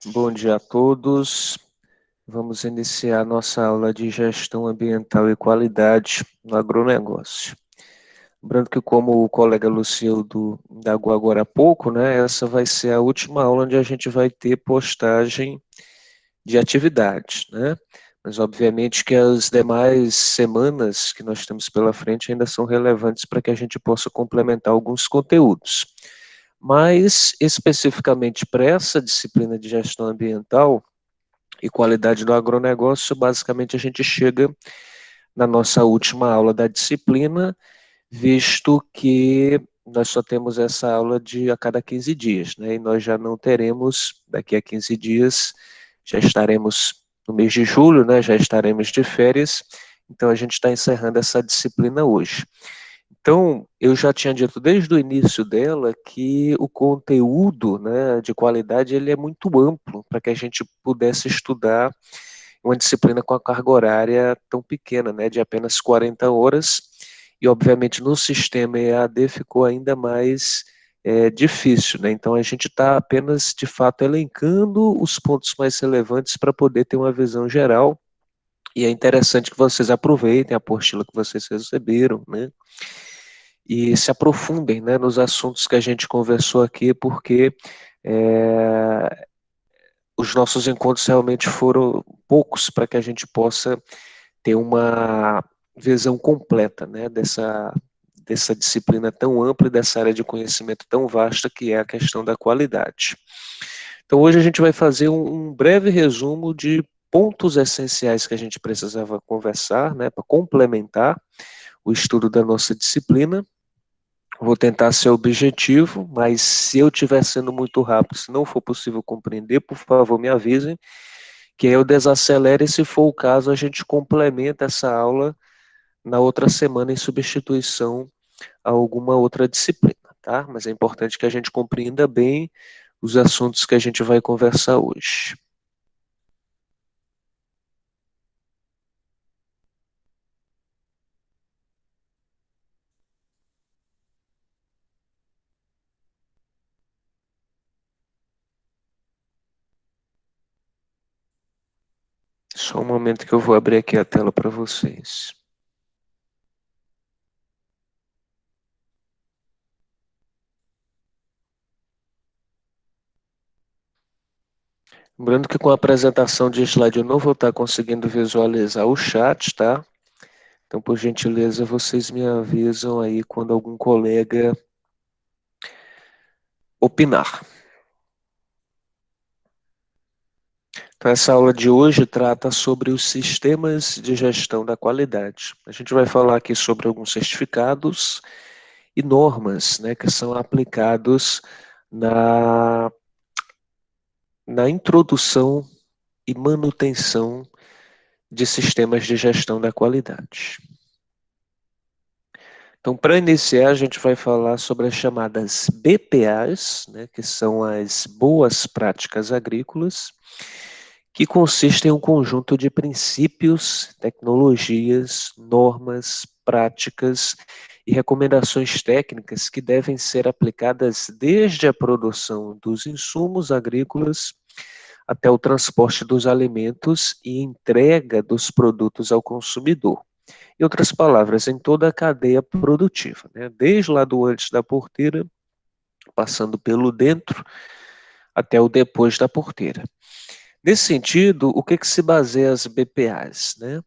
Bom dia a todos. Vamos iniciar nossa aula de gestão ambiental e qualidade no agronegócio. Lembrando que, como o colega Lucildo indagou agora há pouco, né, essa vai ser a última aula onde a gente vai ter postagem de atividades, né? Mas, obviamente, que as demais semanas que nós temos pela frente ainda são relevantes para que a gente possa complementar alguns conteúdos. Mas, especificamente para essa disciplina de gestão ambiental, e qualidade do agronegócio, basicamente a gente chega na nossa última aula da disciplina, visto que nós só temos essa aula de a cada 15 dias, né? E nós já não teremos, daqui a 15 dias, já estaremos no mês de julho, né? Já estaremos de férias, então a gente está encerrando essa disciplina hoje. Então, eu já tinha dito desde o início dela que o conteúdo, né, de qualidade ele é muito amplo para que a gente pudesse estudar uma disciplina com a carga horária tão pequena, né, de apenas 40 horas, e obviamente no sistema EAD ficou ainda mais difícil, né? Então a gente está apenas de fato elencando os pontos mais relevantes para poder ter uma visão geral, e é interessante que vocês aproveitem a apostila que vocês receberam, né? E se aprofundem, né, nos assuntos que a gente conversou aqui, porque é, os nossos encontros realmente foram poucos para que a gente possa ter uma visão completa, né, dessa disciplina tão ampla e dessa área de conhecimento tão vasta que é a questão da qualidade. Então, hoje a gente vai fazer um breve resumo de pontos essenciais que a gente precisava conversar, né, para complementar o estudo da nossa disciplina. Vou tentar ser objetivo, mas se eu estiver sendo muito rápido, se não for possível compreender, por favor, me avisem, que aí eu desacelere e, se for o caso, a gente complementa essa aula na outra semana em substituição a alguma outra disciplina, tá? Mas é importante que a gente compreenda bem os assuntos que a gente vai conversar hoje. Só um momento que eu vou abrir aqui a tela para vocês. Lembrando que com a apresentação de slide eu não vou estar conseguindo visualizar o chat, tá? Então, por gentileza, vocês me avisam aí quando algum colega opinar. Então, essa aula de hoje trata sobre os sistemas de gestão da qualidade. A gente vai falar aqui sobre alguns certificados e normas, né, que são aplicados na, na introdução e manutenção de sistemas de gestão da qualidade. Então, para iniciar, a gente vai falar sobre as chamadas BPAs, né, que são as boas práticas agrícolas, que consistem em um conjunto de princípios, tecnologias, normas, práticas e recomendações técnicas que devem ser aplicadas desde a produção dos insumos agrícolas até o transporte dos alimentos e entrega dos produtos ao consumidor. Em outras palavras, em toda a cadeia produtiva, né? Desde lá do antes da porteira, passando pelo dentro, até o depois da porteira. Nesse sentido, o que se baseia as BPAs, né?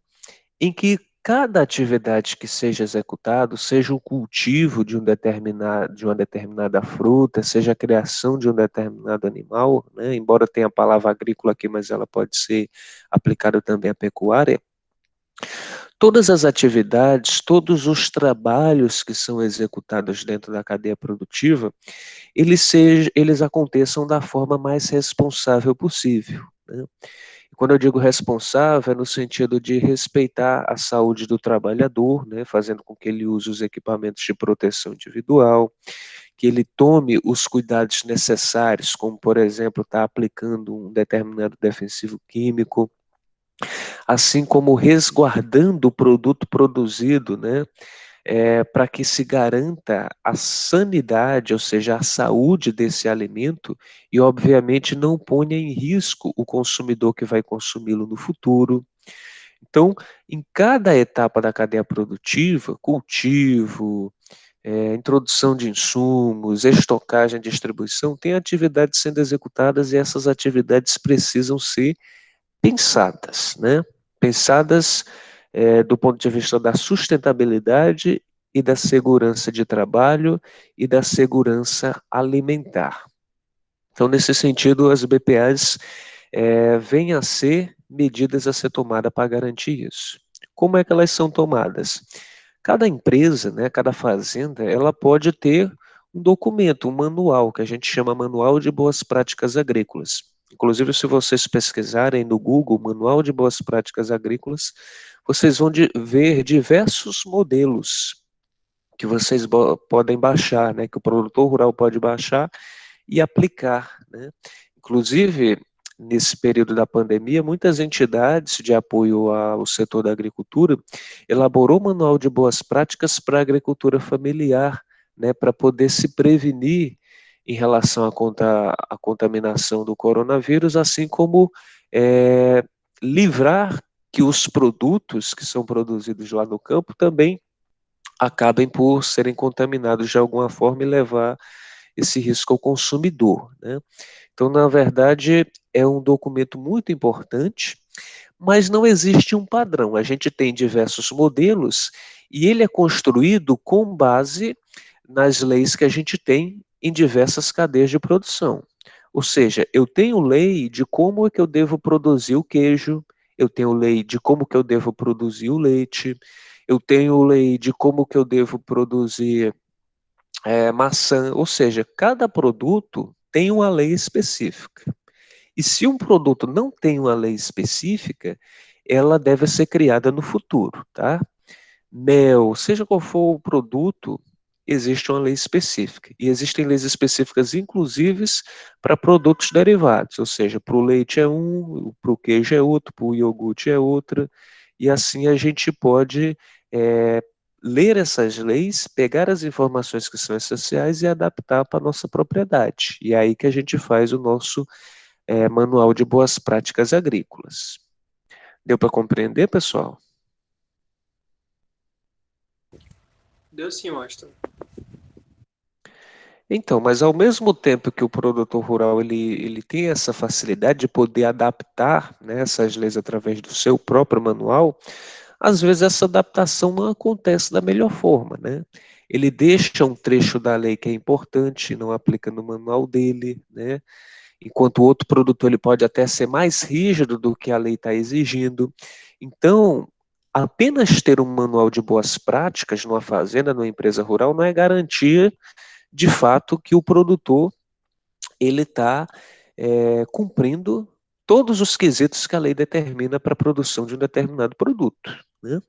Em que cada atividade que seja executada, seja o cultivo de uma determinada fruta, seja a criação de um determinado animal, né? Embora tenha a palavra agrícola aqui, mas ela pode ser aplicada também à pecuária. Todas as atividades, todos os trabalhos que são executados dentro da cadeia produtiva, eles aconteçam da forma mais responsável possível, né? E quando eu digo responsável, é no sentido de respeitar a saúde do trabalhador, né, fazendo com que ele use os equipamentos de proteção individual, que ele tome os cuidados necessários, como, por exemplo, estar aplicando um determinado defensivo químico, assim como resguardando o produto produzido, né, para que se garanta a sanidade, ou seja, a saúde desse alimento e, obviamente, não ponha em risco o consumidor que vai consumi-lo no futuro. Então, em cada etapa da cadeia produtiva, cultivo, introdução de insumos, estocagem, distribuição, tem atividades sendo executadas e essas atividades precisam ser pensadas, né? Pensadas do ponto de vista da sustentabilidade e da segurança de trabalho e da segurança alimentar. Então, nesse sentido, as BPAs vêm a ser medidas a ser tomadas para garantir isso. Como é que elas são tomadas? Cada empresa, né, cada fazenda, ela pode ter um documento, um manual, que a gente chama Manual de Boas Práticas Agrícolas. Inclusive, se vocês pesquisarem no Google, Manual de Boas Práticas Agrícolas, vocês vão ver diversos modelos que vocês podem baixar, né, que o produtor rural pode baixar e aplicar, né? Inclusive, nesse período da pandemia, muitas entidades de apoio ao setor da agricultura elaborou manual de boas práticas para a agricultura familiar, né, para poder se prevenir em relação à contaminação do coronavírus, assim como é, livrar que os produtos que são produzidos lá no campo também acabem por serem contaminados de alguma forma e levar esse risco ao consumidor, né? Então, na verdade, é um documento muito importante, mas não existe um padrão. A gente tem diversos modelos e ele é construído com base nas leis que a gente tem em diversas cadeias de produção. Ou seja, eu tenho lei de como é que eu devo produzir o queijo, eu tenho lei de como que eu devo produzir o leite, eu tenho lei de como que eu devo produzir maçã, ou seja, cada produto tem uma lei específica. E se um produto não tem uma lei específica, ela deve ser criada no futuro, tá? Mel, seja qual for o produto, existe uma lei específica. E existem leis específicas, inclusive, para produtos derivados, ou seja, para o leite é um, para o queijo é outro, para o iogurte é outra, e assim a gente pode ler essas leis, pegar as informações que são essenciais e adaptar para a nossa propriedade. E é aí que a gente faz o nosso Manual de Boas Práticas Agrícolas. Deu para compreender, pessoal? Deu sim, Washington. Então, mas ao mesmo tempo que o produtor rural ele tem essa facilidade de poder adaptar, né, essas leis através do seu próprio manual, às vezes essa adaptação não acontece da melhor forma, né? Ele deixa um trecho da lei que é importante, não aplica no manual dele, né? Enquanto o outro produtor ele pode até ser mais rígido do que a lei está exigindo. Então, apenas ter um manual de boas práticas numa fazenda, numa empresa rural, não é garantia de fato que o produtor ele está cumprindo todos os quesitos que a lei determina para a produção de um determinado produto, né?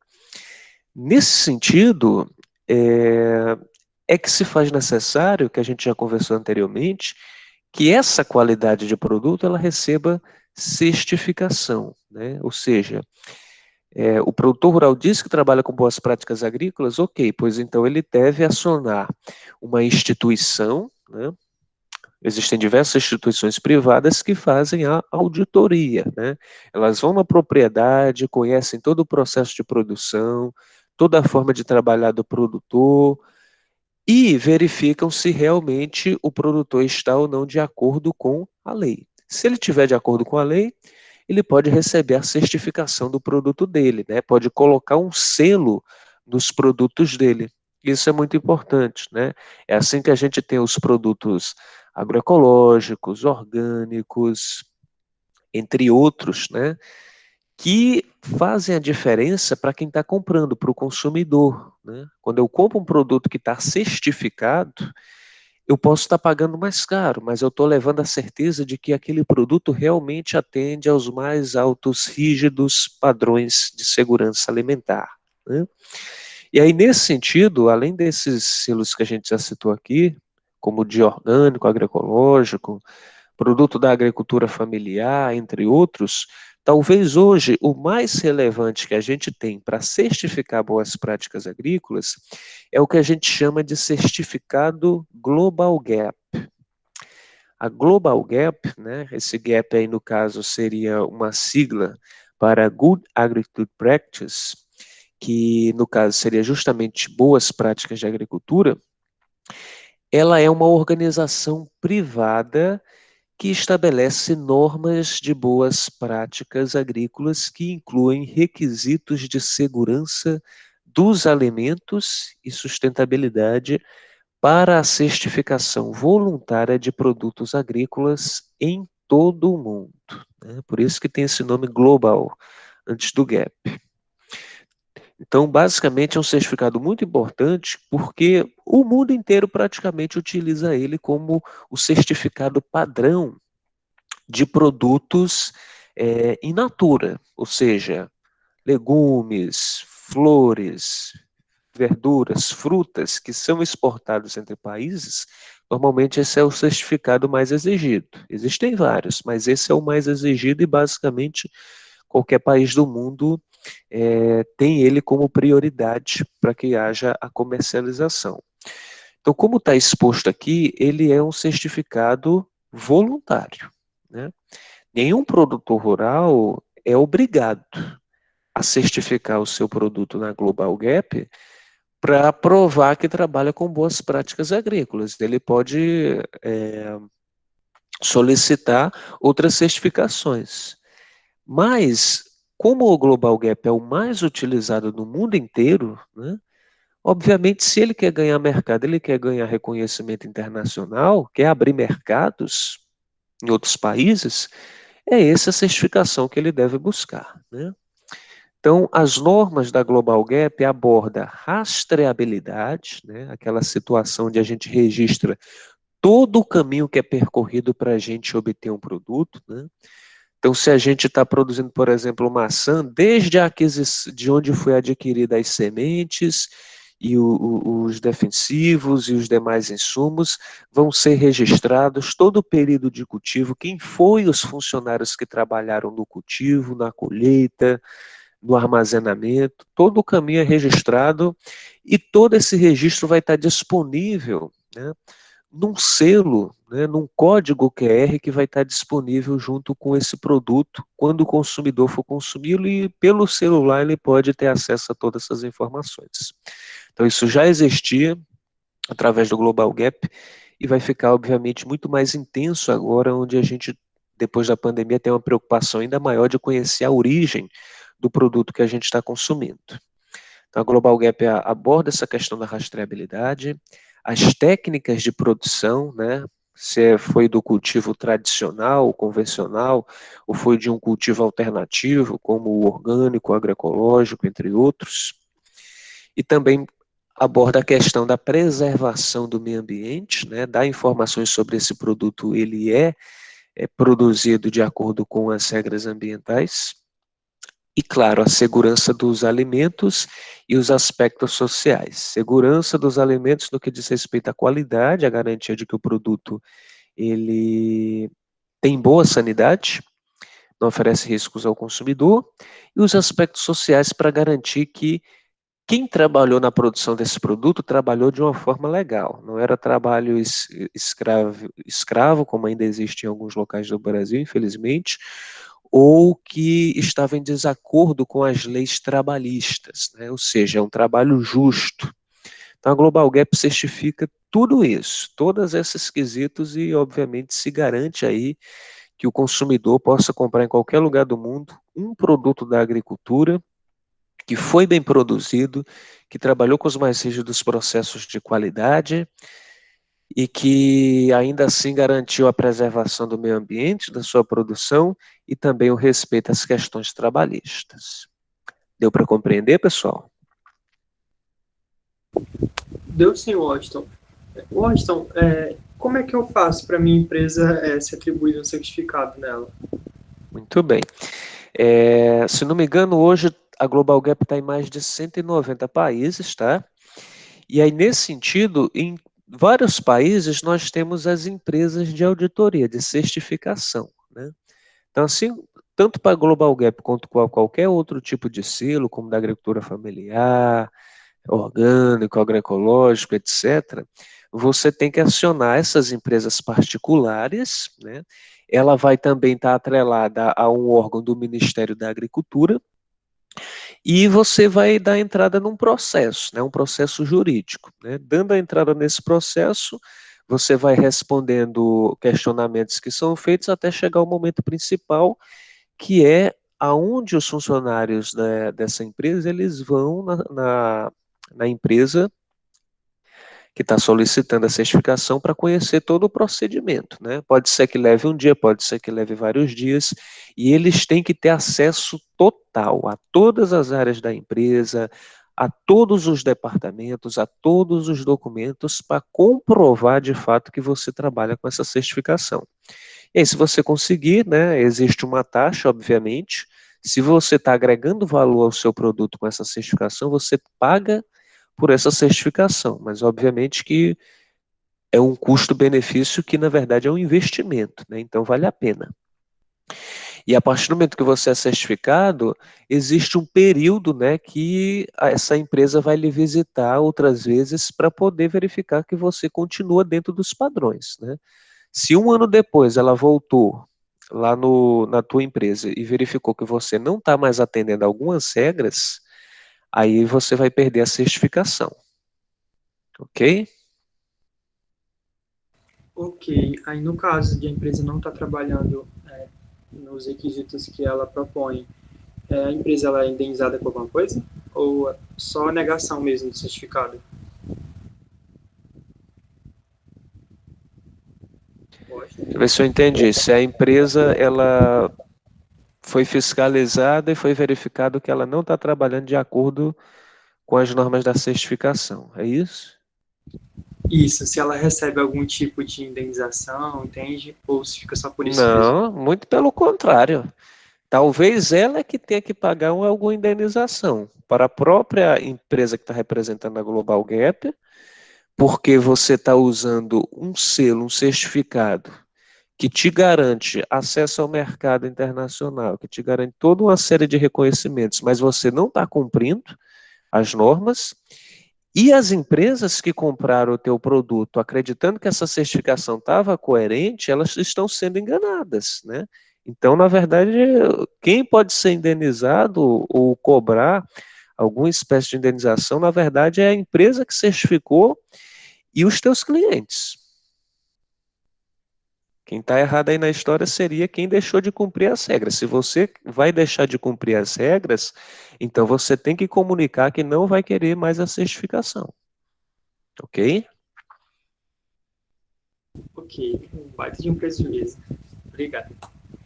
Nesse sentido, que se faz necessário, que a gente já conversou anteriormente, que essa qualidade de produto ela receba certificação, né? Ou seja, o produtor rural diz que trabalha com boas práticas agrícolas, ok, pois então ele deve acionar uma instituição, né? Existem diversas instituições privadas que fazem a auditoria, né? Elas vão na propriedade, conhecem todo o processo de produção, toda a forma de trabalhar do produtor e verificam se realmente o produtor está ou não de acordo com a lei. Se ele estiver de acordo com a lei, ele pode receber a certificação do produto dele, né? Pode colocar um selo nos produtos dele. Isso é muito importante, né? É assim que a gente tem os produtos agroecológicos, orgânicos, entre outros, né? Que fazem a diferença para quem está comprando, para o consumidor, né? Quando eu compro um produto que está certificado, eu posso estar pagando mais caro, mas eu estou levando a certeza de que aquele produto realmente atende aos mais altos, rígidos padrões de segurança alimentar, né? E aí, nesse sentido, além desses selos que a gente já citou aqui, como de orgânico, agroecológico, produto da agricultura familiar, entre outros, talvez hoje o mais relevante que a gente tem para certificar boas práticas agrícolas é o que a gente chama de certificado Global Gap. A Global Gap, né, esse gap aí no caso seria uma sigla para Good Agri-Food Practice, que no caso seria justamente boas práticas de agricultura. Ela é uma organização privada que estabelece normas de boas práticas agrícolas que incluem requisitos de segurança dos alimentos e sustentabilidade para a certificação voluntária de produtos agrícolas em todo o mundo, né? Por isso que tem esse nome global, antes do GAP. Então, basicamente, é um certificado muito importante porque o mundo inteiro praticamente utiliza ele como o certificado padrão de produtos in natura, ou seja, legumes, flores, verduras, frutas que são exportados entre países, normalmente esse é o certificado mais exigido. Existem vários, mas esse é o mais exigido e basicamente qualquer país do mundo tem ele como prioridade para que haja a comercialização. Então, como está exposto aqui, ele é um certificado voluntário, né? Nenhum produtor rural é obrigado a certificar o seu produto na Global Gap para provar que trabalha com boas práticas agrícolas. Ele pode solicitar outras certificações. Mas, como o Global Gap é o mais utilizado no mundo inteiro, né, obviamente, se ele quer ganhar mercado, ele quer ganhar reconhecimento internacional, quer abrir mercados em outros países, é essa certificação que ele deve buscar, né? Então, as normas da Global Gap abordam rastreabilidade, né, aquela situação onde a gente registra todo o caminho que é percorrido para a gente obter um produto, né? Então, se a gente está produzindo, por exemplo, maçã, desde a aquisição, de onde foi adquirida as sementes e os defensivos e os demais insumos, vão ser registrados todo o período de cultivo, quem foi os funcionários que trabalharam no cultivo, na colheita, no armazenamento, todo o caminho é registrado e todo esse registro vai estar disponível, né, num selo, né, num código QR que vai estar disponível junto com esse produto, quando o consumidor for consumi-lo e pelo celular ele pode ter acesso a todas essas informações. Então isso já existia através do Global Gap e vai ficar obviamente muito mais intenso agora, onde a gente, depois da pandemia, tem uma preocupação ainda maior de conhecer a origem do produto que a gente está consumindo. Então, a Global Gap aborda essa questão da rastreabilidade, as técnicas de produção, né? Se foi do cultivo tradicional, convencional, ou foi de um cultivo alternativo, como o orgânico, o agroecológico, entre outros. E também aborda a questão da preservação do meio ambiente, né? Dá informações sobre esse produto, ele é produzido de acordo com as regras ambientais. E, claro, a segurança dos alimentos e os aspectos sociais. Segurança dos alimentos no que diz respeito à qualidade, a garantia de que o produto ele tem boa sanidade, não oferece riscos ao consumidor, e os aspectos sociais para garantir que quem trabalhou na produção desse produto trabalhou de uma forma legal, não era trabalho escravo, como ainda existe em alguns locais do Brasil, infelizmente, ou que estava em desacordo com as leis trabalhistas, né? Ou seja, é um trabalho justo. Então a Global Gap certifica tudo isso, todos esses quesitos e, obviamente, se garante aí que o consumidor possa comprar em qualquer lugar do mundo um produto da agricultura que foi bem produzido, que trabalhou com os mais rígidos processos de qualidade e que ainda assim garantiu a preservação do meio ambiente, da sua produção e também o respeito às questões trabalhistas. Deu para compreender, pessoal? Deu sim, Washington. Washington, como é que eu faço para minha empresa se atribuir um certificado nela? Muito bem. Se não me engano, hoje a Global Gap está em mais de 190 países, tá? E aí, nesse sentido, vários países nós temos as empresas de auditoria, de certificação, né? Então, assim, tanto para a Global Gap quanto para qualquer outro tipo de selo, como da agricultura familiar, orgânico, agroecológico, etc., você tem que acionar essas empresas particulares, né? Ela vai também estar atrelada a um órgão do Ministério da Agricultura, e você vai dar entrada num processo, né, um processo jurídico, né? Dando a entrada nesse processo, você vai respondendo questionamentos que são feitos até chegar ao momento principal, que é aonde os funcionários, né, dessa empresa eles vão na empresa que está solicitando a certificação para conhecer todo o procedimento, né? Pode ser que leve um dia, pode ser que leve vários dias, e eles têm que ter acesso total a todas as áreas da empresa, a todos os departamentos, a todos os documentos para comprovar de fato que você trabalha com essa certificação. E aí, se você conseguir, né, existe uma taxa, obviamente. Se você está agregando valor ao seu produto com essa certificação, você paga por essa certificação, mas obviamente que é um custo-benefício que, na verdade, é um investimento, né? Então vale a pena. E a partir do momento que você é certificado, existe um período, né, que essa empresa vai lhe visitar outras vezes para poder verificar que você continua dentro dos padrões, né? Se um ano depois ela voltou lá na tua empresa e verificou que você não está mais atendendo algumas regras, aí você vai perder a certificação, ok? Ok, aí no caso de a empresa não estar trabalhando nos requisitos que ela propõe, a empresa ela é indenizada por alguma coisa? Ou só a negação mesmo do certificado? Deixa eu ver se eu entendi. Se a empresa ela foi fiscalizada e foi verificado que ela não está trabalhando de acordo com as normas da certificação, é isso? Isso, se ela recebe algum tipo de indenização, entende? Ou se fica só por isso mesmo? Não, muito pelo contrário. Talvez ela é que tenha que pagar alguma indenização para a própria empresa que está representando a Global Gap, porque você está usando um selo, um certificado que te garante acesso ao mercado internacional, que te garante toda uma série de reconhecimentos, mas você não está cumprindo as normas, e as empresas que compraram o teu produto acreditando que essa certificação estava coerente, elas estão sendo enganadas, né? Então, na verdade, quem pode ser indenizado ou cobrar alguma espécie de indenização, na verdade, é a empresa que certificou e os teus clientes. Quem está errado aí na história seria quem deixou de cumprir as regras. Se você vai deixar de cumprir as regras, então você tem que comunicar que não vai querer mais a certificação, ok? Ok, um baita de um prejuízo. Obrigado.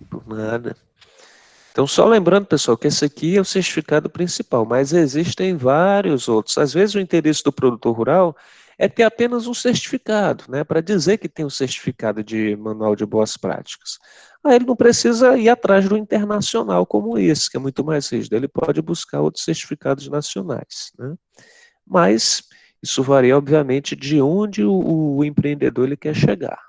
Por nada. Então, só lembrando, pessoal, que esse aqui é o certificado principal, mas existem vários outros. Às vezes, o interesse do produtor rural é ter apenas um certificado, né, para dizer que tem um certificado de manual de boas práticas. Aí ele não precisa ir atrás do internacional como esse, que é muito mais rígido. Ele pode buscar outros certificados nacionais, né? Mas isso varia, obviamente, de onde o empreendedor ele quer chegar.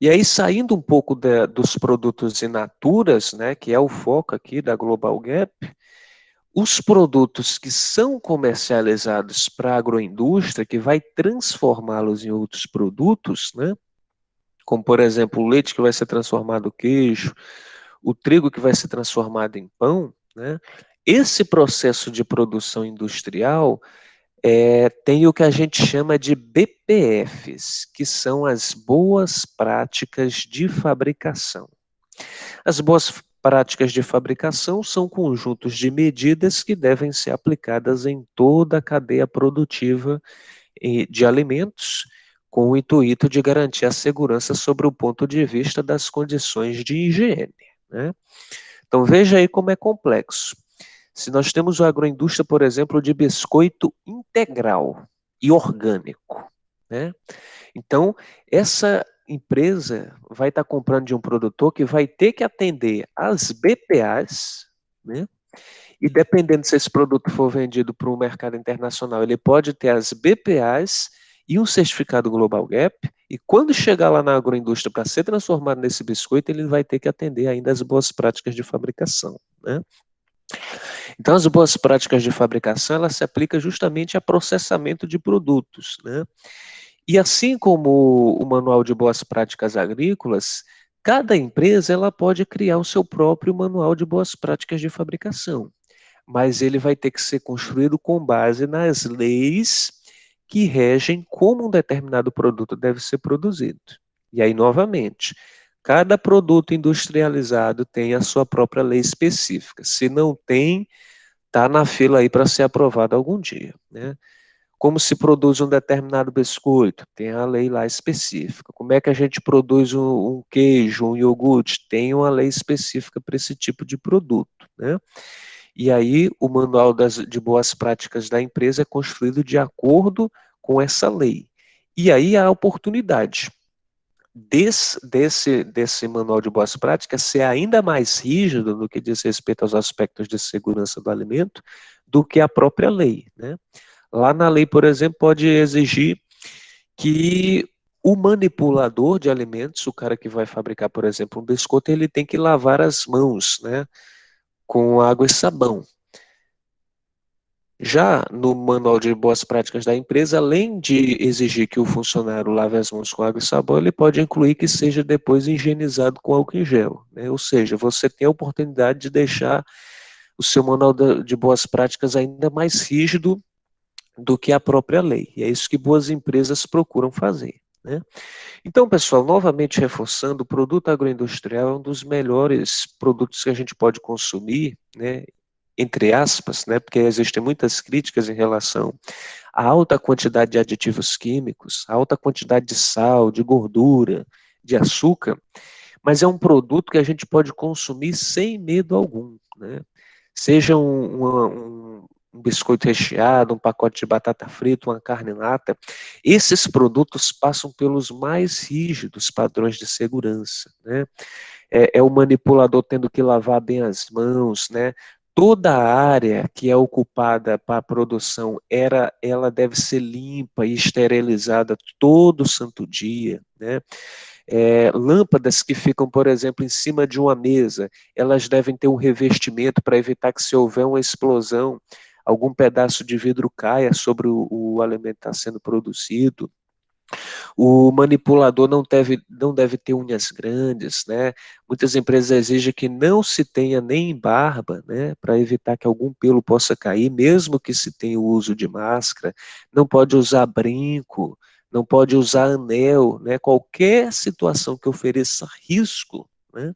E aí, saindo um pouco dos produtos in naturas, né, que é o foco aqui da Global Gap, os produtos que são comercializados para a agroindústria, que vai transformá-los em outros produtos, né, como, por exemplo, o leite que vai ser transformado em queijo, o trigo que vai ser transformado em pão, né, esse processo de produção industrial tem o que a gente chama de BPFs, que são as boas práticas de fabricação. As boas práticas de fabricação são conjuntos de medidas que devem ser aplicadas em toda a cadeia produtiva de alimentos, com o intuito de garantir a segurança sobre o ponto de vista das condições de higiene, né? Então veja aí como é complexo. Se nós temos a agroindústria, por exemplo, de biscoito integral e orgânico, né? Então, essa empresa vai estar comprando de um produtor que vai ter que atender às BPAs, né? E dependendo se esse produto for vendido para o mercado internacional, ele pode ter as BPAs e um certificado Global Gap, e quando chegar lá na agroindústria para ser transformado nesse biscoito, ele vai ter que atender ainda as boas práticas de fabricação, né? Então, as boas práticas de fabricação, ela se aplica justamente a processamento de produtos, né? E assim como o Manual de Boas Práticas Agrícolas, cada empresa ela pode criar o seu próprio Manual de Boas Práticas de Fabricação, mas ele vai ter que ser construído com base nas leis que regem como um determinado produto deve ser produzido. E aí, novamente, cada produto industrializado tem a sua própria lei específica. Se não tem, está na fila aí para ser aprovado algum dia, né? Como se produz um determinado biscoito? Tem a lei lá específica. Como é que a gente produz um queijo, um iogurte? Tem uma lei específica para esse tipo de produto, né? E aí o manual de boas práticas da empresa é construído de acordo com essa lei. E aí há a oportunidade desse manual de boas práticas ser ainda mais rígido no que diz respeito aos aspectos de segurança do alimento do que a própria lei, né? Lá na lei, por exemplo, pode exigir que o manipulador de alimentos, o cara que vai fabricar, por exemplo, um biscoito, ele tem que lavar as mãos, né, com água e sabão. Já no manual de boas práticas da empresa, além de exigir que o funcionário lave as mãos com água e sabão, ele pode incluir que seja depois higienizado com álcool em gel, né? Ou seja, você tem a oportunidade de deixar o seu manual de boas práticas ainda mais rígido do que a própria lei. E é isso que boas empresas procuram fazer, né? Então, pessoal, novamente reforçando, o produto agroindustrial é um dos melhores produtos que a gente pode consumir, né? Entre aspas, né? Porque existem muitas críticas em relação à alta quantidade de aditivos químicos, à alta quantidade de sal, de gordura, de açúcar, mas é um produto que a gente pode consumir sem medo algum, né? Seja um biscoito recheado, um pacote de batata frita, uma carne em lata, esses produtos passam pelos mais rígidos padrões de segurança, né? É o manipulador tendo que lavar bem as mãos, né? Toda a área que é ocupada para a produção, ela deve ser limpa e esterilizada todo santo dia, né? Lâmpadas que ficam, por exemplo, em cima de uma mesa, elas devem ter um revestimento para evitar que, se houver uma explosão, algum pedaço de vidro caia sobre o alimento que está sendo produzido. O manipulador não deve ter unhas grandes, né? Muitas empresas exigem que não se tenha nem barba, né? Para evitar que algum pelo possa cair, mesmo que se tenha o uso de máscara. Não pode usar brinco, não pode usar anel, né? Qualquer situação que ofereça risco, né,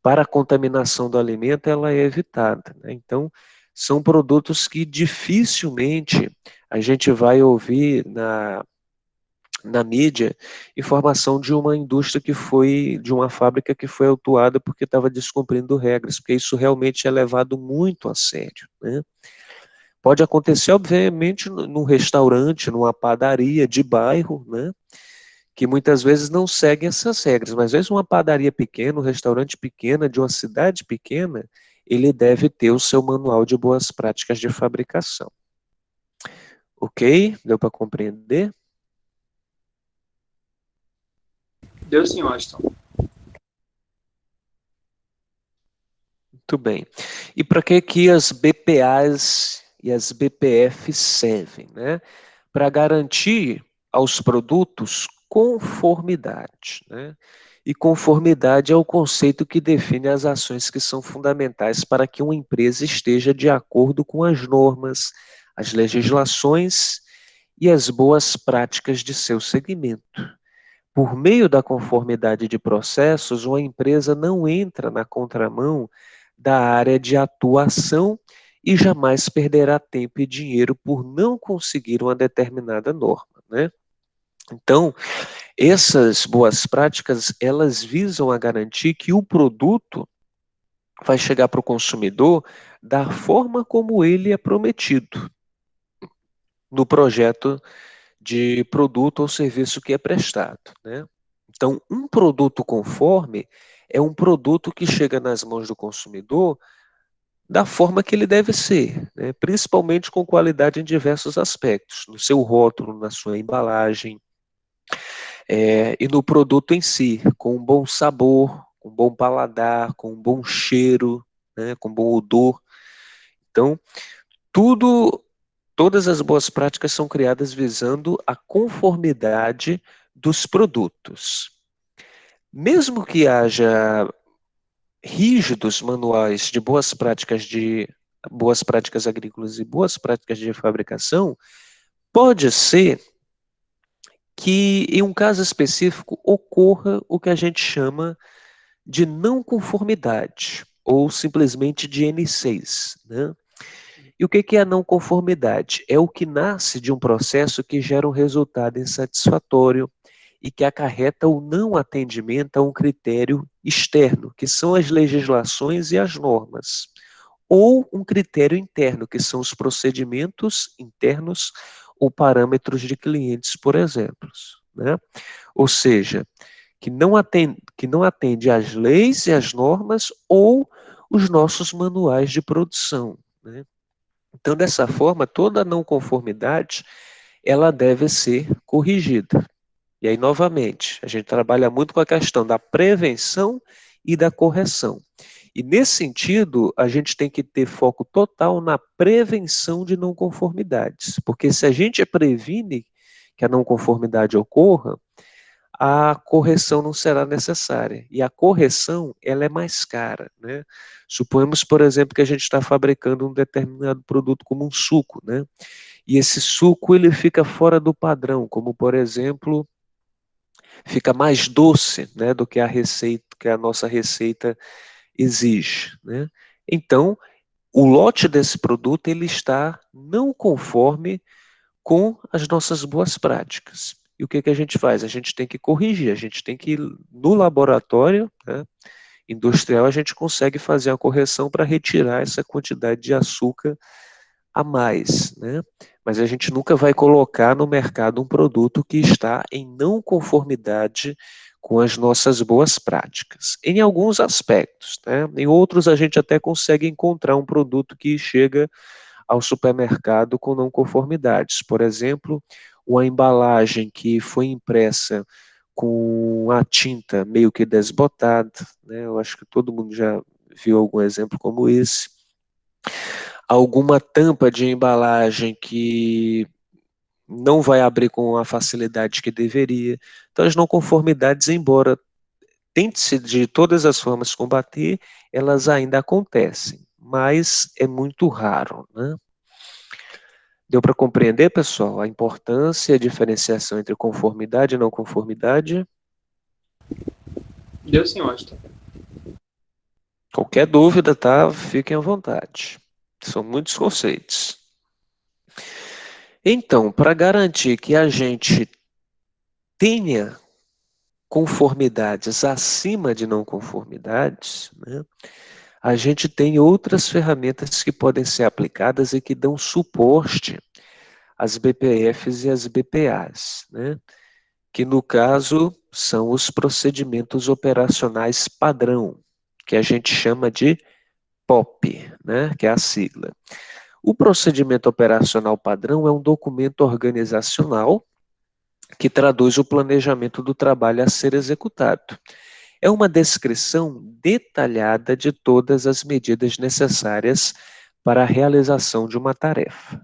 para a contaminação do alimento, ela é evitada, né? Então, são produtos que dificilmente a gente vai ouvir na mídia informação de uma indústria de uma fábrica que foi autuada porque estava descumprindo regras, porque isso realmente é levado muito a sério, né? Pode acontecer, obviamente, num restaurante, numa padaria de bairro, né? Que muitas vezes não seguem essas regras, mas às vezes uma padaria pequena, um restaurante pequeno, de uma cidade pequena, ele deve ter o seu manual de boas práticas de fabricação. Ok? Deu para compreender? Deu sim, Washington. Muito bem. E para que as BPAs e as BPFs servem, né? Para garantir aos produtos conformidade, né? E conformidade é o conceito que define as ações que são fundamentais para que uma empresa esteja de acordo com as normas, as legislações e as boas práticas de seu segmento. Por meio da conformidade de processos, uma empresa não entra na contramão da área de atuação e jamais perderá tempo e dinheiro por não conseguir uma determinada norma, né? Então, essas boas práticas, elas visam a garantir que o produto vai chegar para o consumidor da forma como ele é prometido no projeto de produto ou serviço que é prestado, né? Então, um produto conforme é um produto que chega nas mãos do consumidor da forma que ele deve ser, né? Principalmente com qualidade em diversos aspectos, no seu rótulo, na sua embalagem, e no produto em si, com um bom sabor, com um bom paladar, com um bom cheiro, né? Com um bom odor. Então, tudo, todas as boas práticas são criadas visando a conformidade dos produtos. Mesmo que haja rígidos manuais de boas práticas agrícolas e boas práticas de fabricação, pode ser que em um caso específico ocorra o que a gente chama de não conformidade, ou simplesmente de N6, né? E o que é a não conformidade? É o que nasce de um processo que gera um resultado insatisfatório e que acarreta o não atendimento a um critério externo, que são as legislações e as normas, ou um critério interno, que são os procedimentos internos ou parâmetros de clientes, por exemplo, né? Ou seja, que não atende às leis e às normas ou os nossos manuais de produção, né? Então, dessa forma, toda não conformidade, ela deve ser corrigida. E aí, novamente, a gente trabalha muito com a questão da prevenção e da correção. E nesse sentido, a gente tem que ter foco total na prevenção de não conformidades, porque se a gente previne que a não conformidade ocorra, a correção não será necessária. E a correção, ela é mais cara, né? Suponhamos, por exemplo, que a gente está fabricando um determinado produto como um suco, né? E esse suco, ele fica fora do padrão, como, por exemplo, fica mais doce, né, do que a receita, que a nossa receita exige, né? Então, o lote desse produto, ele está não conforme com as nossas boas práticas. E o que a gente faz? A gente tem que corrigir, a gente tem que ir no laboratório, né, industrial, a gente consegue fazer a correção para retirar essa quantidade de açúcar a mais, né? Mas a gente nunca vai colocar no mercado um produto que está em não conformidade com as nossas boas práticas. Em alguns aspectos, né? Em outros a gente até consegue encontrar um produto que chega ao supermercado com não conformidades. Por exemplo, uma embalagem que foi impressa com a tinta meio que desbotada, né? Eu acho que todo mundo já viu algum exemplo como esse. Alguma tampa de embalagem que não vai abrir com a facilidade que deveria. Então, as não conformidades, embora tente-se de todas as formas combater, elas ainda acontecem, mas é muito raro, né? Deu para compreender, pessoal, a importância e a diferenciação entre conformidade e não conformidade? Deu sim, Washington. Qualquer dúvida, tá? Fiquem à vontade. São muitos conceitos. Então, para garantir que a gente tenha conformidades acima de não conformidades, né, a gente tem outras ferramentas que podem ser aplicadas e que dão suporte às BPFs e às BPAs, né, que no caso são os procedimentos operacionais padrão, que a gente chama de POP, né, que é a sigla. O procedimento operacional padrão é um documento organizacional que traduz o planejamento do trabalho a ser executado. É uma descrição detalhada de todas as medidas necessárias para a realização de uma tarefa.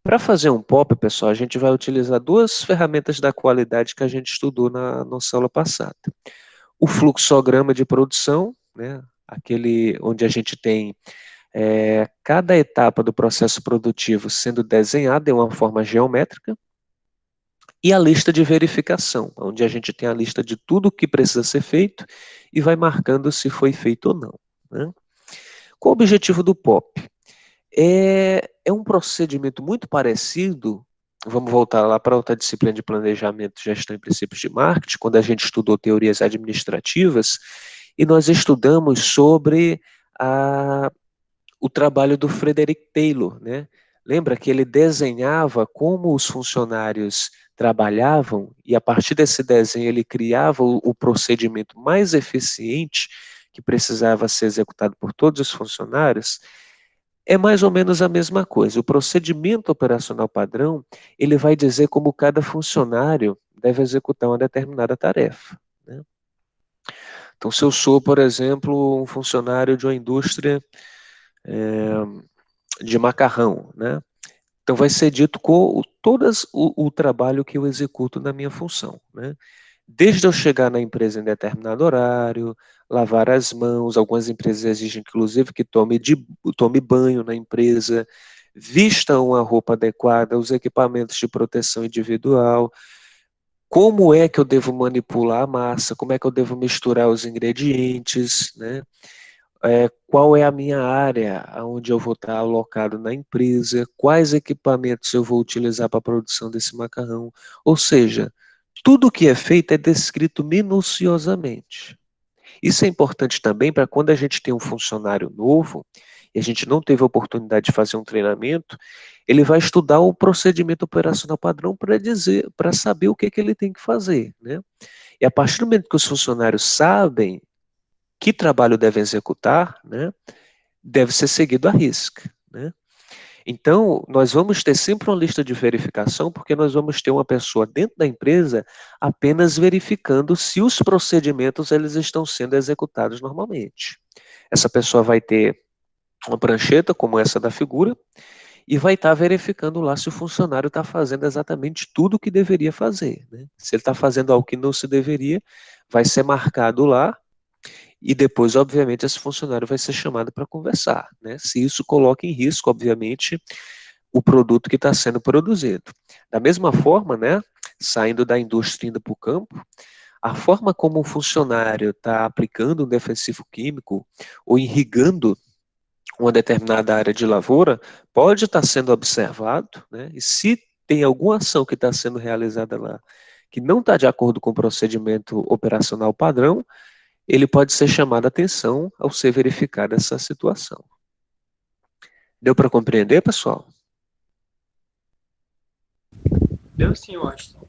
Para fazer um POP, pessoal, a gente vai utilizar duas ferramentas da qualidade que a gente estudou na nossa aula passada. O fluxograma de produção, né, aquele onde a gente tem cada etapa do processo produtivo sendo desenhada em uma forma geométrica, e a lista de verificação, onde a gente tem a lista de tudo o que precisa ser feito e vai marcando se foi feito ou não, né? Qual o objetivo do POP? É um procedimento muito parecido, vamos voltar lá para outra disciplina de planejamento, gestão e princípios de marketing, quando a gente estudou teorias administrativas, e nós estudamos sobre o trabalho do Frederick Taylor, né? Lembra que ele desenhava como os funcionários trabalhavam e a partir desse desenho ele criava o procedimento mais eficiente que precisava ser executado por todos os funcionários, é mais ou menos a mesma coisa. O procedimento operacional padrão, ele vai dizer como cada funcionário deve executar uma determinada tarefa, né? Então, se eu sou, por exemplo, um funcionário de uma indústria de macarrão, né? Então, vai ser dito todas o trabalho que eu executo na minha função, né? Desde eu chegar na empresa em determinado horário, lavar as mãos, algumas empresas exigem, inclusive, que tome banho na empresa, vista uma roupa adequada, os equipamentos de proteção individual, como é que eu devo manipular a massa, como é que eu devo misturar os ingredientes, né? Qual é a minha área onde eu vou estar alocado na empresa, quais equipamentos eu vou utilizar para a produção desse macarrão. Ou seja, tudo o que é feito é descrito minuciosamente. Isso é importante também para quando a gente tem um funcionário novo e a gente não teve a oportunidade de fazer um treinamento, ele vai estudar o procedimento operacional padrão para dizer, para saber o que, que ele tem que fazer, né? E a partir do momento que os funcionários sabem que trabalho devem executar, né, deve ser seguido à risca, né? Então, nós vamos ter sempre uma lista de verificação, porque nós vamos ter uma pessoa dentro da empresa apenas verificando se os procedimentos eles estão sendo executados normalmente. Essa pessoa vai ter uma prancheta como essa da figura e vai estar verificando lá se o funcionário está fazendo exatamente tudo o que deveria fazer, né? Se ele está fazendo algo que não se deveria, vai ser marcado lá e depois, obviamente, esse funcionário vai ser chamado para conversar, né? Se isso coloca em risco, obviamente, o produto que está sendo produzido. Da mesma forma, né, saindo da indústria e indo para o campo, a forma como um funcionário está aplicando um defensivo químico ou irrigando uma determinada área de lavoura pode estar sendo observado, né, e se tem alguma ação que está sendo realizada lá que não está de acordo com o procedimento operacional padrão, ele pode ser chamado a atenção ao ser verificada essa situação. Deu para compreender, pessoal? Deu sim, Washington.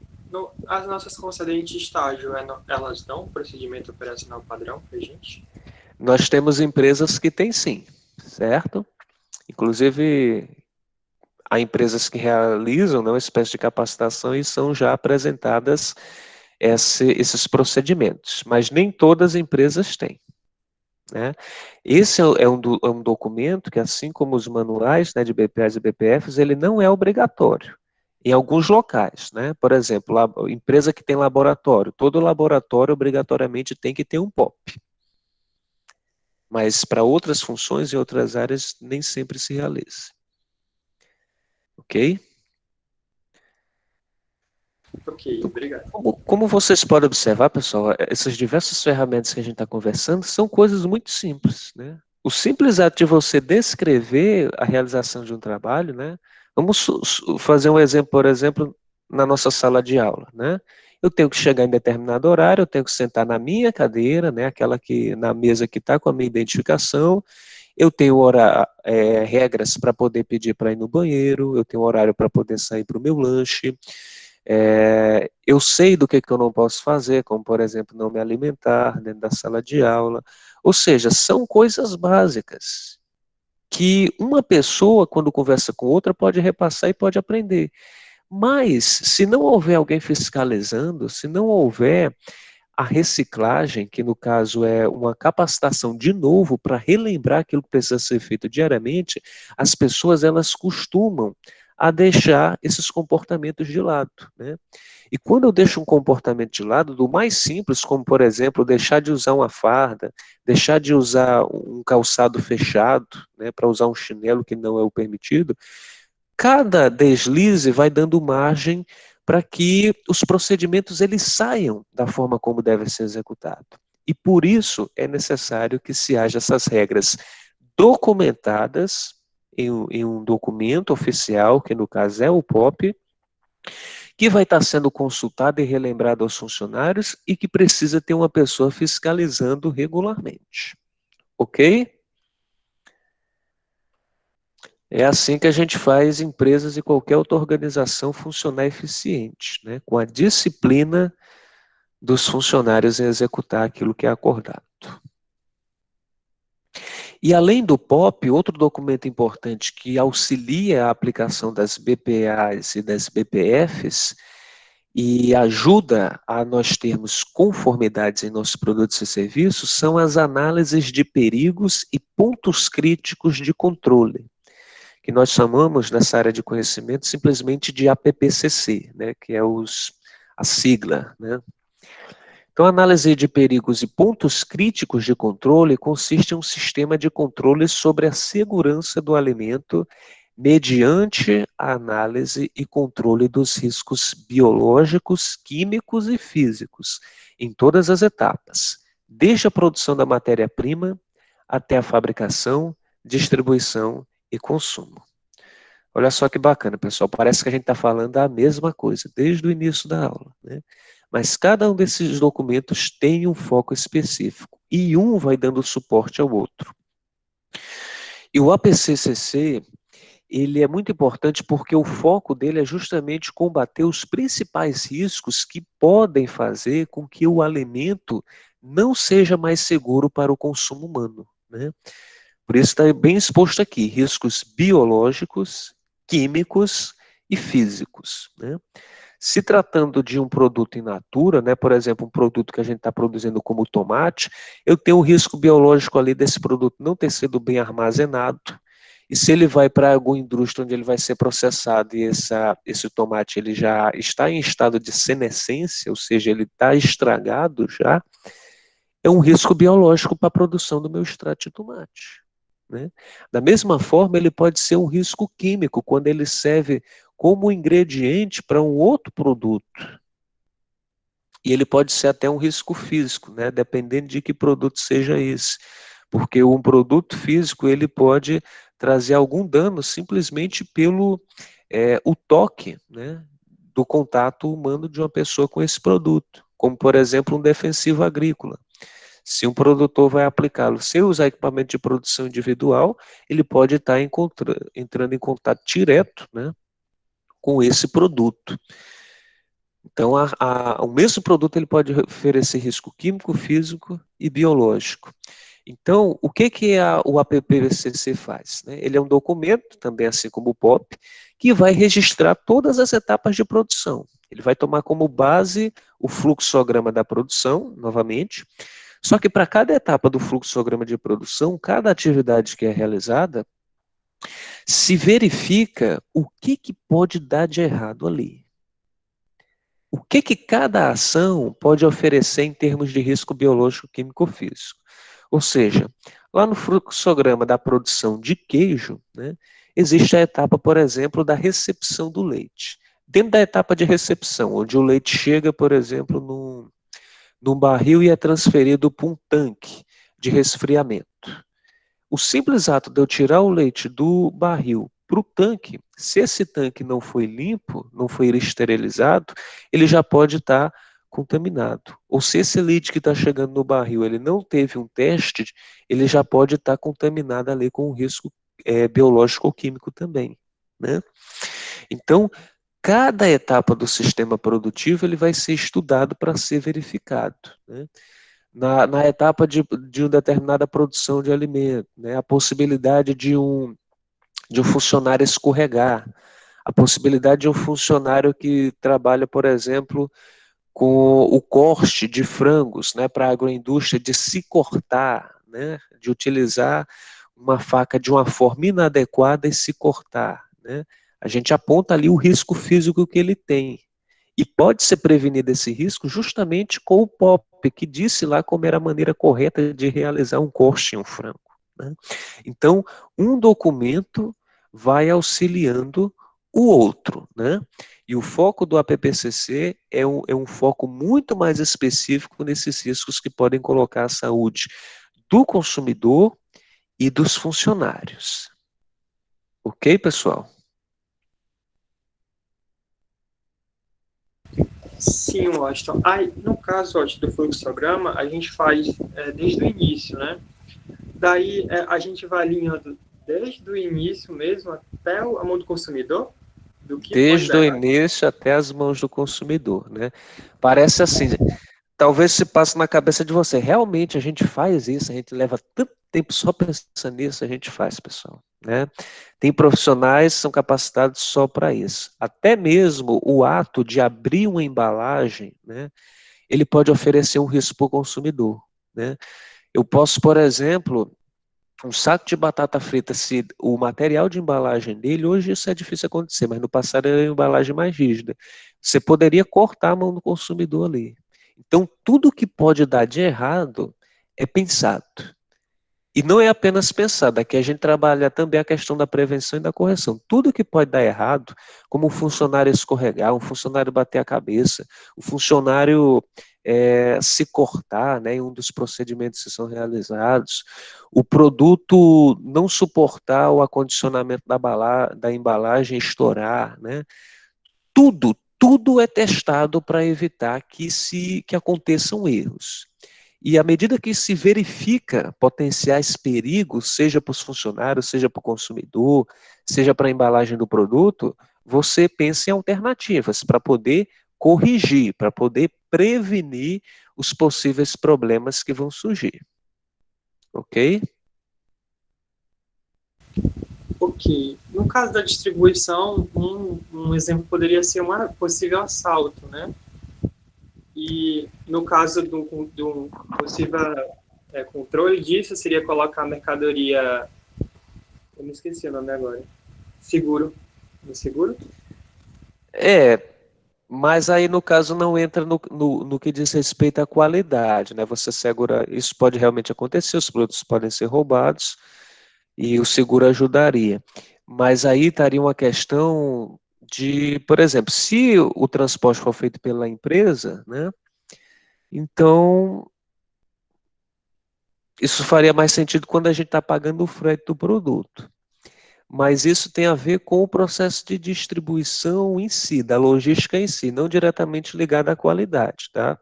As nossas concedentes de estágio, elas dão um procedimento operacional padrão para a gente? Nós temos empresas que têm sim, certo? Inclusive, há empresas que realizam, né, uma espécie de capacitação e são já apresentadas esses procedimentos, mas nem todas as empresas têm, né? Esse é um documento que, assim como os manuais, né, de BPAs e BPFs, ele não é obrigatório. Em alguns locais, né? Por exemplo, a empresa que tem laboratório, todo laboratório obrigatoriamente tem que ter um POP. Mas para outras funções e outras áreas nem sempre se realiza. Ok? Ok, Então, obrigado. como vocês podem observar, pessoal, essas diversas ferramentas que a gente está conversando são coisas muito simples, né? O simples ato de você descrever a realização de um trabalho, né? Vamos fazer um exemplo, por exemplo, na nossa sala de aula, né? Eu tenho que chegar em determinado horário, eu tenho que sentar na minha cadeira, né? Aquela que na mesa que está com a minha identificação. Eu tenho regras para poder pedir para ir no banheiro, eu tenho horário para poder sair para o meu lanche. Eu sei do que eu não posso fazer, como, por exemplo, não me alimentar dentro da sala de aula. Ou seja, são coisas básicas que uma pessoa, quando conversa com outra, pode repassar e pode aprender. Mas, se não houver alguém fiscalizando, se não houver a reciclagem, que no caso é uma capacitação de novo para relembrar aquilo que precisa ser feito diariamente, as pessoas elas costumam a deixar esses comportamentos de lado, né? E quando eu deixo um comportamento de lado, do mais simples, como por exemplo, deixar de usar uma farda, deixar de usar um calçado fechado, né, para usar um chinelo que não é o permitido, cada deslize vai dando margem para que os procedimentos eles saiam da forma como deve ser executado. E por isso é necessário que se haja essas regras documentadas em um documento oficial, que no caso é o POP, que vai estar sendo consultado e relembrado aos funcionários e que precisa ter uma pessoa fiscalizando regularmente. Ok? É assim que a gente faz empresas e qualquer outra organização funcionar eficiente, né? Com a disciplina dos funcionários em executar aquilo que é acordado. E além do POP, outro documento importante que auxilia a aplicação das BPAs e das BPFs e ajuda a nós termos conformidades em nossos produtos e serviços são as análises de perigos e pontos críticos de controle, que nós chamamos nessa área de conhecimento simplesmente de APPCC, né, que é a sigla, né? Então, a análise de perigos e pontos críticos de controle consiste em um sistema de controle sobre a segurança do alimento mediante a análise e controle dos riscos biológicos, químicos e físicos, em todas as etapas, desde a produção da matéria-prima até a fabricação, distribuição e consumo. Olha só que bacana, pessoal, parece que a gente está falando a mesma coisa, desde o início da aula, né? Mas cada um desses documentos tem um foco específico, e um vai dando suporte ao outro. E o APCCC, ele é muito importante porque o foco dele é justamente combater os principais riscos que podem fazer com que o alimento não seja mais seguro para o consumo humano, né? Por isso está bem exposto aqui, riscos biológicos, químicos e físicos, né? Se tratando de um produto in natura, né, por exemplo, um produto que a gente está produzindo como tomate, eu tenho um risco biológico ali desse produto não ter sido bem armazenado, e se ele vai para alguma indústria onde ele vai ser processado e esse tomate ele já está em estado de senescência, ou seja, ele está estragado já, é um risco biológico para a produção do meu extrato de tomate, né? Da mesma forma, ele pode ser um risco químico quando ele serve como ingrediente para um outro produto. E ele pode ser até um risco físico, né? Dependendo de que produto seja esse. Porque um produto físico ele pode trazer algum dano simplesmente pelo o toque, né, do contato humano de uma pessoa com esse produto. Como, por exemplo, um defensivo agrícola. Se um produtor vai aplicá-lo sem usar equipamento de produção individual, ele pode estar entrando em contato direto, né, com esse produto. Então, o mesmo produto ele pode oferecer risco químico, físico e biológico. Então, o que o APPCC faz, né? Ele é um documento, também assim como o POP, que vai registrar todas as etapas de produção. Ele vai tomar como base o fluxograma da produção, novamente, só que para cada etapa do fluxograma de produção, cada atividade que é realizada, se verifica o que pode dar de errado ali. O que cada ação pode oferecer em termos de risco biológico, químico ou físico. Ou seja, lá no fluxograma da produção de queijo, né, existe a etapa, por exemplo, da recepção do leite. Dentro da etapa de recepção, onde o leite chega, por exemplo, num barril e é transferido para um tanque de resfriamento. O simples ato de eu tirar o leite do barril para o tanque, se esse tanque não foi limpo, não foi esterilizado, ele já pode estar contaminado. Ou se esse leite que está chegando no barril, ele não teve um teste, ele já pode estar contaminado ali com um risco biológico ou químico também, né? Então, cada etapa do sistema produtivo ele vai ser estudado para ser verificado, né? Na etapa de uma determinada produção de alimento, né? A possibilidade de um funcionário escorregar, a possibilidade de um funcionário que trabalha, por exemplo, com o corte de frangos, né, para a agroindústria, de se cortar, né, de utilizar uma faca de uma forma inadequada e se cortar, né? A gente aponta ali o risco físico que ele tem. E pode ser prevenido esse risco justamente com o POP, que disse lá como era a maneira correta de realizar um corte em um frango, né? Então, um documento vai auxiliando o outro, né? E o foco do APPCC é um foco muito mais específico nesses riscos que podem colocar a saúde do consumidor e dos funcionários. Ok, pessoal? Sim, Washington. Aí, no caso, Washington, do fluxograma, a gente faz desde o início, né? Daí a gente vai alinhando desde o início mesmo até a mão do consumidor, do que pode Desde dar o errado. início até as mãos do consumidor, né? Parece assim, talvez se passe na cabeça de você, realmente a gente faz isso, a gente leva tanto tempo só pensando nisso, a gente faz, pessoal, né? Tem profissionais que são capacitados só para isso. Até mesmo o ato de abrir uma embalagem, né, ele pode oferecer um risco para o consumidor, né? Eu posso, por exemplo, um saco de batata frita, se o material de embalagem dele, hoje isso é difícil acontecer, mas no passado era uma embalagem mais rígida. Você poderia cortar a mão do consumidor ali. Então, tudo que pode dar de errado é pensado. E não é apenas pensado, aqui a gente trabalha também a questão da prevenção e da correção. Tudo que pode dar errado, como um funcionário escorregar, um funcionário bater a cabeça, o funcionário se cortar, né, em um dos procedimentos que são realizados, o produto não suportar o acondicionamento da embalagem estourar, né, tudo é testado para evitar que aconteçam erros. E à medida que se verifica potenciais perigos, seja para os funcionários, seja para o consumidor, seja para a embalagem do produto, você pensa em alternativas para poder corrigir, para poder prevenir os possíveis problemas que vão surgir. Ok? Ok. No caso da distribuição, um exemplo poderia ser um possível assalto, né? E no caso do possível controle disso, seria colocar a mercadoria. Eu me esqueci o nome agora. Seguro. No seguro? É, mas aí no caso não entra no que diz respeito à qualidade, né? Você segura, isso pode realmente acontecer, os produtos podem ser roubados e o seguro ajudaria. Mas aí estaria uma questão de, por exemplo, se o transporte for feito pela empresa, né? Então isso faria mais sentido quando a gente está pagando o frete do produto. Mas isso tem a ver com o processo de distribuição em si, da logística em si, não diretamente ligado à qualidade, tá?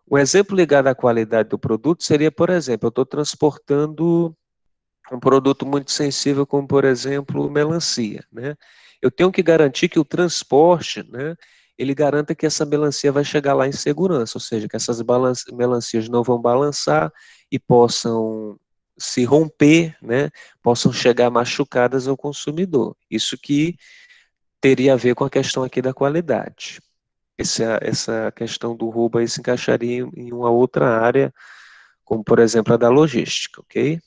Um exemplo ligado à qualidade do produto seria, por exemplo, eu estou transportando um produto muito sensível, como, por exemplo, melancia, né? Eu tenho que garantir que o transporte, né, ele garanta que essa melancia vai chegar lá em segurança, ou seja, que essas melancias não vão balançar e possam se romper, né, possam chegar machucadas ao consumidor. Isso que teria a ver com a questão aqui da qualidade. Essa questão do roubo aí se encaixaria em uma outra área, como por exemplo a da logística, ok?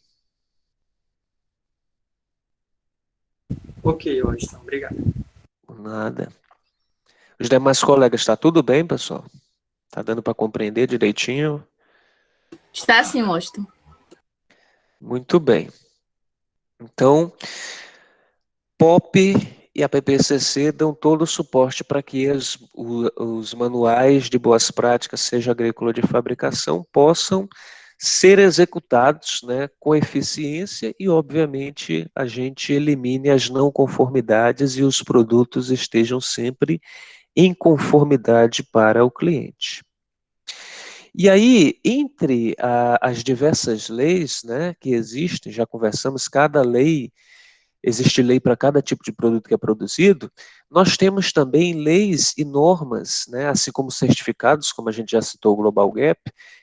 Ok, Washington, obrigado. Por nada. Os demais colegas, está tudo bem, pessoal? Tá dando para compreender direitinho? Está sim, Washington. Muito bem. Então, POP e a PPCC dão todo o suporte para que os manuais de boas práticas, seja agrícola ou de fabricação, possam ser executados, né, com eficiência e, obviamente, a gente elimine as não conformidades e os produtos estejam sempre em conformidade para o cliente. E aí, entre as diversas leis, né, que existem, já conversamos, cada lei, existe lei para cada tipo de produto que é produzido, nós temos também leis e normas, né, assim como certificados, como a gente já citou o Global Gap,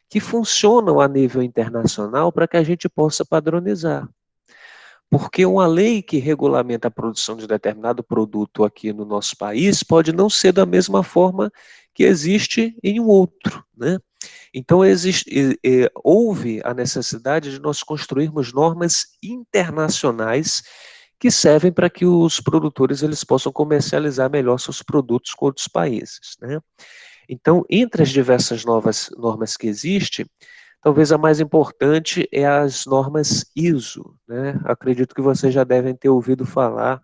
que funcionam a nível internacional para que a gente possa padronizar. Porque uma lei que regulamenta a produção de determinado produto aqui no nosso país pode não ser da mesma forma que existe em um outro, né? Então, houve a necessidade de nós construirmos normas internacionais que servem para que os produtores eles possam comercializar melhor seus produtos com outros países, né? Então, entre as diversas novas normas que existem, talvez a mais importante é as normas ISO, né? Acredito que vocês já devem ter ouvido falar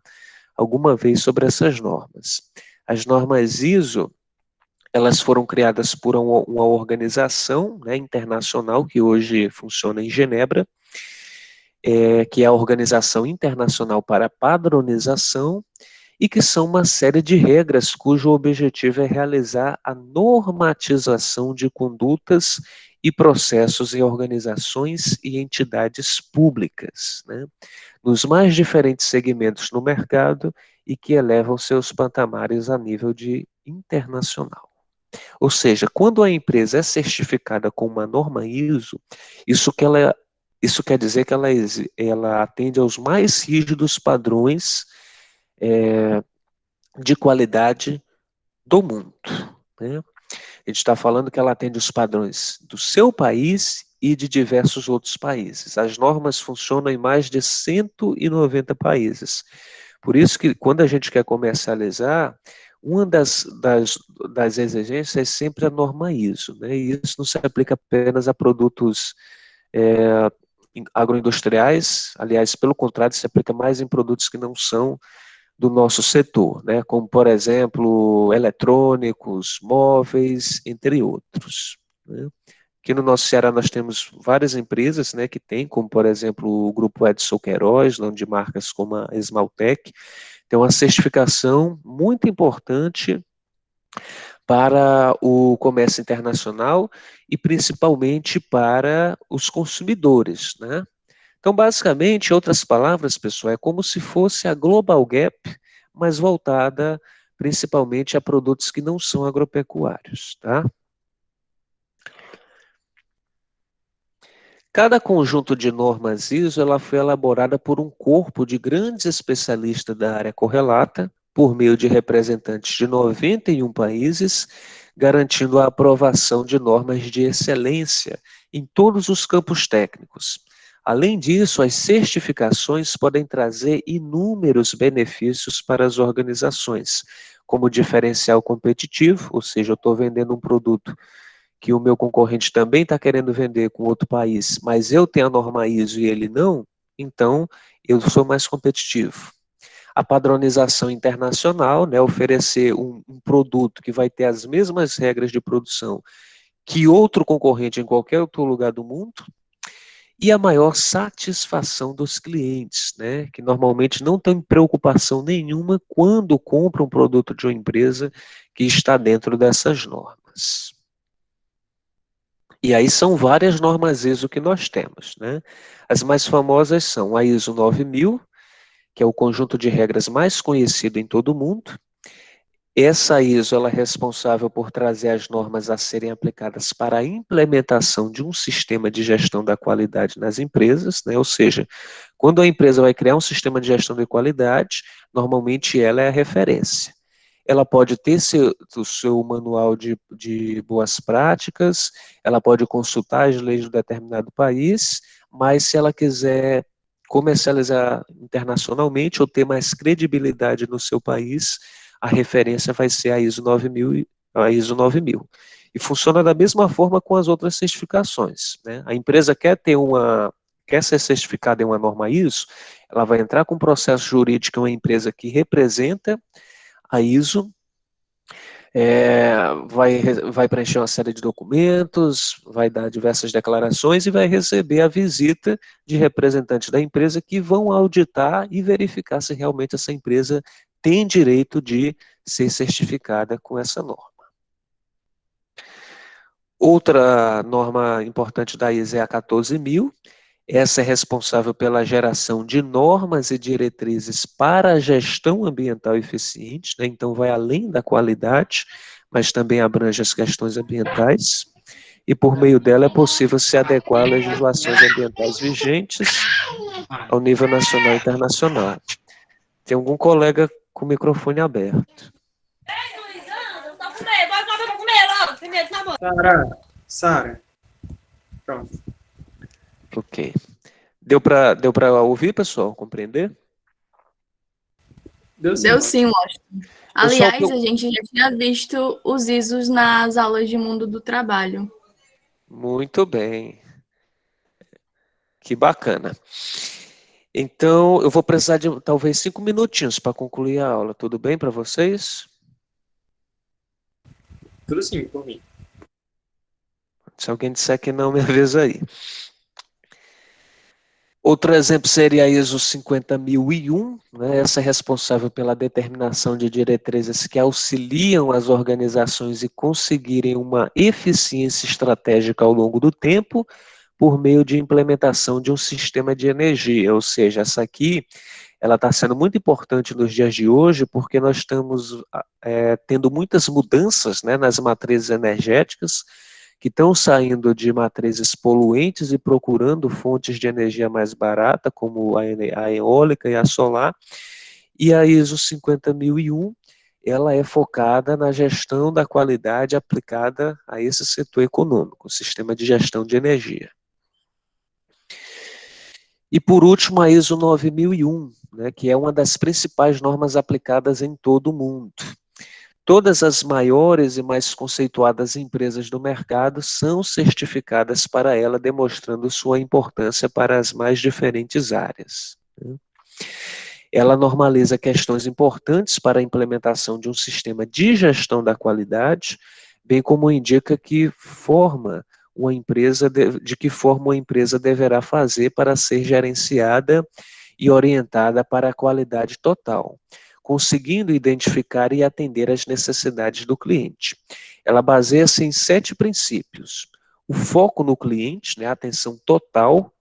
alguma vez sobre essas normas. As normas ISO, elas foram criadas por uma organização, né, internacional que hoje funciona em Genebra, que é a Organização Internacional para a Padronização, e que são uma série de regras cujo objetivo é realizar a normatização de condutas e processos em organizações e entidades públicas, né, nos mais diferentes segmentos no mercado e que elevam seus patamares a nível de internacional. Ou seja, quando a empresa é certificada com uma norma ISO, isso que ela Isso quer dizer que ela atende aos mais rígidos padrões de qualidade do mundo, né? A gente está falando que ela atende os padrões do seu país e de diversos outros países. As normas funcionam em mais de 190 países. Por isso que quando a gente quer comercializar, uma das exigências é sempre a norma ISO, né? E isso não se aplica apenas a produtos agroindustriais, aliás, pelo contrário, se aplica mais em produtos que não são do nosso setor, né? Como, por exemplo, eletrônicos, móveis, entre outros, né? Aqui no nosso Ceará nós temos várias empresas, né, que tem, como por exemplo o Grupo Edson Queiroz, onde marcas como a Esmaltec, tem uma certificação muito importante para o comércio internacional e principalmente para os consumidores, né? Então, basicamente, em outras palavras, pessoal, é como se fosse a Global Gap, mas voltada principalmente a produtos que não são agropecuários, tá? Cada conjunto de normas ISO ela foi elaborada por um corpo de grandes especialistas da área correlata, por meio de representantes de 91 países, garantindo a aprovação de normas de excelência em todos os campos técnicos. Além disso, as certificações podem trazer inúmeros benefícios para as organizações, como diferencial competitivo, ou seja, eu estou vendendo um produto que o meu concorrente também está querendo vender com outro país, mas eu tenho a norma ISO e ele não, então eu sou mais competitivo. A padronização internacional, né, oferecer um produto que vai ter as mesmas regras de produção que outro concorrente em qualquer outro lugar do mundo, e a maior satisfação dos clientes, né, que normalmente não têm preocupação nenhuma quando compram um produto de uma empresa que está dentro dessas normas. E aí são várias normas ISO que nós temos, né? As mais famosas são a ISO 9000, que é o conjunto de regras mais conhecido em todo o mundo. Essa ISO ela é responsável por trazer as normas a serem aplicadas para a implementação de um sistema de gestão da qualidade nas empresas, né? Ou seja, quando a empresa vai criar um sistema de gestão de qualidade, normalmente ela é a referência. Ela pode ter o seu manual de boas práticas, ela pode consultar as leis de um determinado país, mas se ela quiser comercializar internacionalmente ou ter mais credibilidade no seu país, a referência vai ser a ISO 9000, a ISO 9000. E funciona da mesma forma com as outras certificações, né? A empresa quer ser certificada em uma norma ISO, ela vai entrar com um processo jurídico em uma empresa que representa a ISO, vai preencher uma série de documentos, vai dar diversas declarações e vai receber a visita de representantes da empresa que vão auditar e verificar se realmente essa empresa tem direito de ser certificada com essa norma. Outra norma importante da ISO é a 14.000. Essa é responsável pela geração de normas e diretrizes para a gestão ambiental eficiente, né? Então vai além da qualidade, mas também abrange as questões ambientais, e por meio dela é possível se adequar às legislações ambientais vigentes ao nível nacional e internacional. Tem algum colega com o microfone aberto? Sara. Pronto. Ok. Deu para ouvir, pessoal? Compreender? Deu sim, Washington. Pessoal, Aliás, a gente já tinha visto os ISOs nas aulas de mundo do trabalho. muito bem. Que bacana. Então, eu vou precisar de talvez 5 minutinhos para concluir a aula. Tudo bem para vocês? Tudo sim, por mim. Se alguém disser que não, me avisa aí. Outro exemplo seria a ISO 50001, né? Essa é responsável pela determinação de diretrizes que auxiliam as organizações a conseguirem uma eficiência estratégica ao longo do tempo, por meio de implementação de um sistema de energia, ou seja, essa aqui ela está sendo muito importante nos dias de hoje, porque nós estamos tendo muitas mudanças, né, nas matrizes energéticas, que estão saindo de matrizes poluentes e procurando fontes de energia mais barata, como a eólica e a solar. E a ISO 50001, ela é focada na gestão da qualidade aplicada a esse setor econômico, o sistema de gestão de energia. E por último, a ISO 9001, né, que é uma das principais normas aplicadas em todo o mundo. Todas as maiores e mais conceituadas empresas do mercado são certificadas para ela, demonstrando sua importância para as mais diferentes áreas. Ela normaliza questões importantes para a implementação de um sistema de gestão da qualidade, bem como indica que forma uma empresa de que forma uma empresa deverá fazer para ser gerenciada e orientada para a qualidade total, conseguindo identificar e atender às necessidades do cliente. Ela baseia-se em 7 princípios. O foco no cliente, né, a atenção total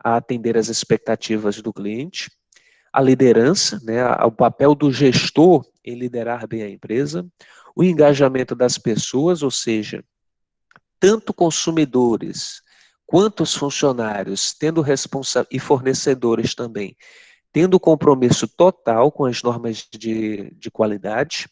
a atender às expectativas do cliente. A liderança, né, o papel do gestor em liderar bem a empresa. O engajamento das pessoas, ou seja, tanto consumidores quanto os funcionários, e fornecedores também, tendo compromisso total com as normas de qualidade,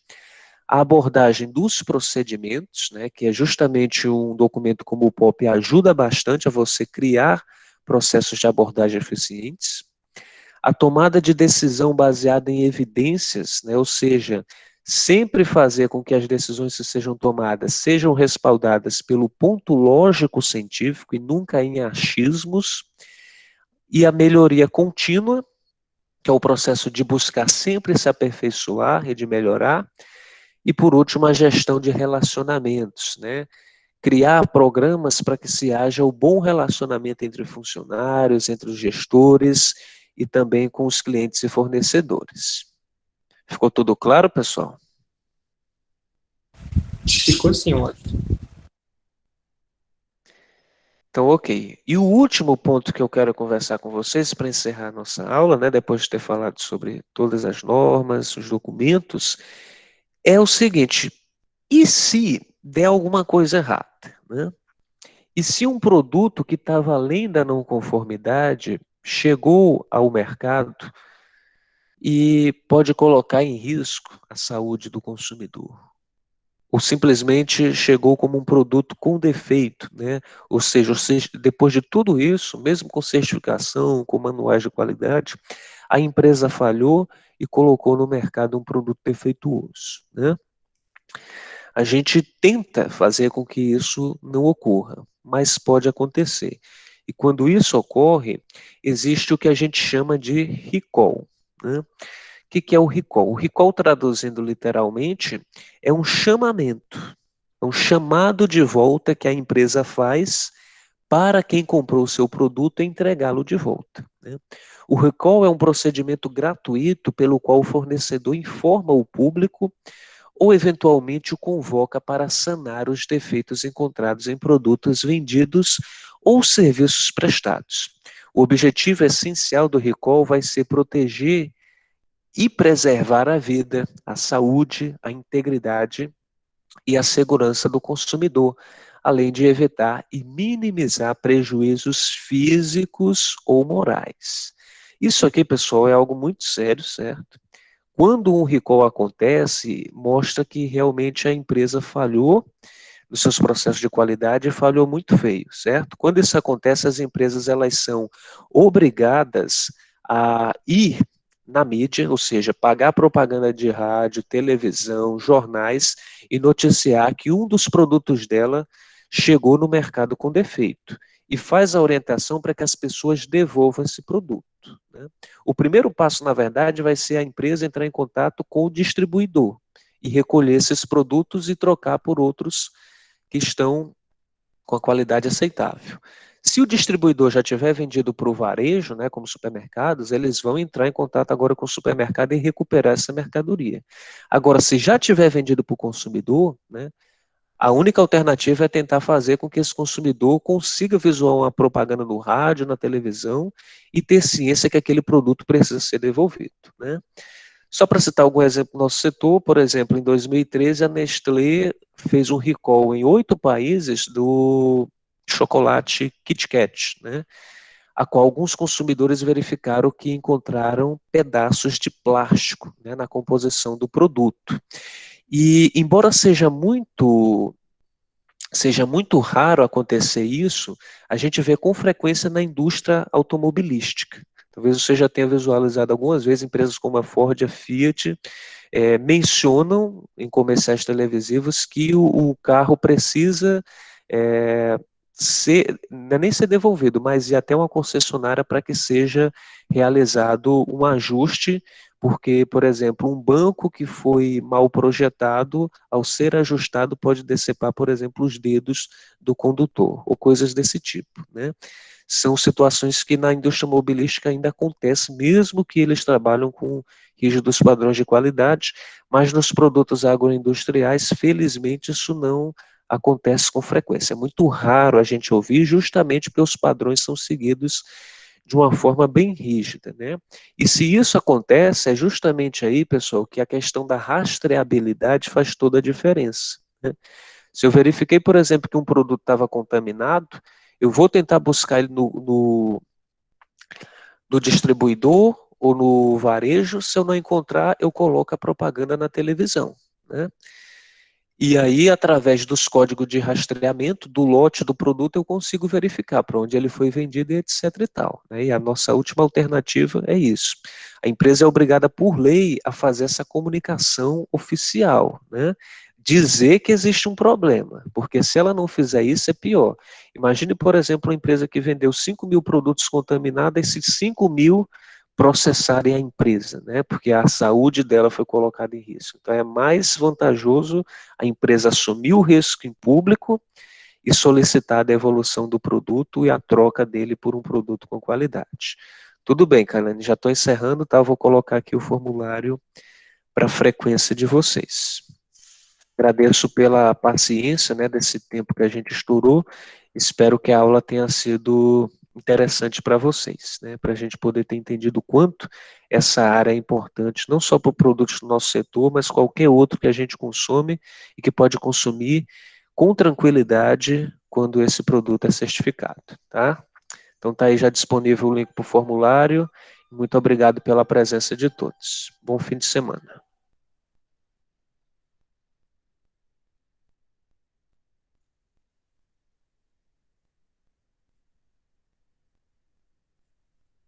a abordagem dos procedimentos, né, que é justamente um documento como o POP ajuda bastante a você criar processos de abordagem eficientes, a tomada de decisão baseada em evidências, né, ou seja, sempre fazer com que as decisões que sejam tomadas sejam respaldadas pelo ponto lógico científico e nunca em achismos, e a melhoria contínua, que é o processo de buscar sempre se aperfeiçoar e de melhorar. E, por último, a gestão de relacionamentos, né? Criar programas para que se haja o bom relacionamento entre funcionários, entre os gestores e também com os clientes e fornecedores. Ficou tudo claro, pessoal? Ficou sim, Washington. Então, ok. E o último ponto que eu quero conversar com vocês para encerrar a nossa aula, né, depois de ter falado sobre todas as normas, os documentos, é o seguinte: e se der alguma coisa errada, né? E se um produto que estava além da não conformidade chegou ao mercado e pode colocar em risco a saúde do consumidor? Ou simplesmente chegou como um produto com defeito, né? Ou seja, depois de tudo isso, mesmo com certificação, com manuais de qualidade, a empresa falhou e colocou no mercado um produto defeituoso, né? A gente tenta fazer com que isso não ocorra, mas pode acontecer. E quando isso ocorre, existe o que a gente chama de recall, né? O que é o recall? O recall, traduzindo literalmente, é um chamamento, é um chamado de volta que a empresa faz para quem comprou o seu produto e entregá-lo de volta, né? O recall é um procedimento gratuito pelo qual o fornecedor informa o público ou eventualmente o convoca para sanar os defeitos encontrados em produtos vendidos ou serviços prestados. O objetivo essencial do recall vai ser proteger e preservar a vida, a saúde, a integridade e a segurança do consumidor, além de evitar e minimizar prejuízos físicos ou morais. Isso aqui, pessoal, é algo muito sério, certo? Quando um recall acontece, mostra que realmente a empresa falhou nos seus processos de qualidade e falhou muito feio, certo? Quando isso acontece, as empresas elas são obrigadas a ir na mídia, ou seja, pagar propaganda de rádio, televisão, jornais e noticiar que um dos produtos dela chegou no mercado com defeito e faz a orientação para que as pessoas devolvam esse produto, né? O primeiro passo, na verdade, vai ser a empresa entrar em contato com o distribuidor e recolher esses produtos e trocar por outros que estão com a qualidade aceitável. Se o distribuidor já tiver vendido para o varejo, né, como supermercados, eles vão entrar em contato agora com o supermercado e recuperar essa mercadoria. Agora, se já tiver vendido para o consumidor, né, a única alternativa é tentar fazer com que esse consumidor consiga visualizar uma propaganda no rádio, na televisão e ter ciência que aquele produto precisa ser devolvido, né? Só para citar algum exemplo do nosso setor, por exemplo, em 2013 a Nestlé fez um recall em 8 países do chocolate Kit Kat, né? A qual alguns consumidores verificaram que encontraram pedaços de plástico, né, na composição do produto. E embora seja muito raro acontecer isso, a gente vê com frequência na indústria automobilística. Talvez você já tenha visualizado algumas vezes empresas como a Ford e a Fiat mencionam em comerciais televisivos que o carro precisa não é nem ser devolvido, mas ir até uma concessionária para que seja realizado um ajuste, porque, por exemplo, um banco que foi mal projetado, ao ser ajustado, pode decepar, por exemplo, os dedos do condutor, ou coisas desse tipo, né? São situações que na indústria mobilística ainda acontecem, mesmo que eles trabalham com rígidos padrões de qualidade, mas nos produtos agroindustriais, felizmente, isso não acontece com frequência. É muito raro a gente ouvir, justamente porque os padrões são seguidos de uma forma bem rígida, né? E se isso acontece, é justamente aí, pessoal, que a questão da rastreabilidade faz toda a diferença, né? Se eu verifiquei, por exemplo, que um produto estava contaminado, eu vou tentar buscar ele no distribuidor ou no varejo. Se eu não encontrar, eu coloco a propaganda na televisão, né? E aí, através dos códigos de rastreamento do lote do produto, eu consigo verificar para onde ele foi vendido e etc e tal, né? E a nossa última alternativa é isso. A empresa é obrigada por lei a fazer essa comunicação oficial, né? Dizer que existe um problema, porque se ela não fizer isso, é pior. Imagine, por exemplo, uma empresa que vendeu 5 mil produtos contaminados, esses 5 mil processarem a empresa, né? Porque a saúde dela foi colocada em risco. Então é mais vantajoso a empresa assumir o risco em público e solicitar a devolução do produto e a troca dele por um produto com qualidade. Tudo bem, Kailane, já estou encerrando, tá? Eu vou colocar aqui o formulário para a frequência de vocês. Agradeço pela paciência, né, desse tempo que a gente estourou. Espero que a aula tenha sido interessante para vocês, né, para a gente poder ter entendido o quanto essa área é importante, não só para produtos do nosso setor, mas qualquer outro que a gente consome e que pode consumir com tranquilidade quando esse produto é certificado, tá? Então está aí já disponível o link para o formulário. Muito obrigado pela presença de todos. Bom fim de semana.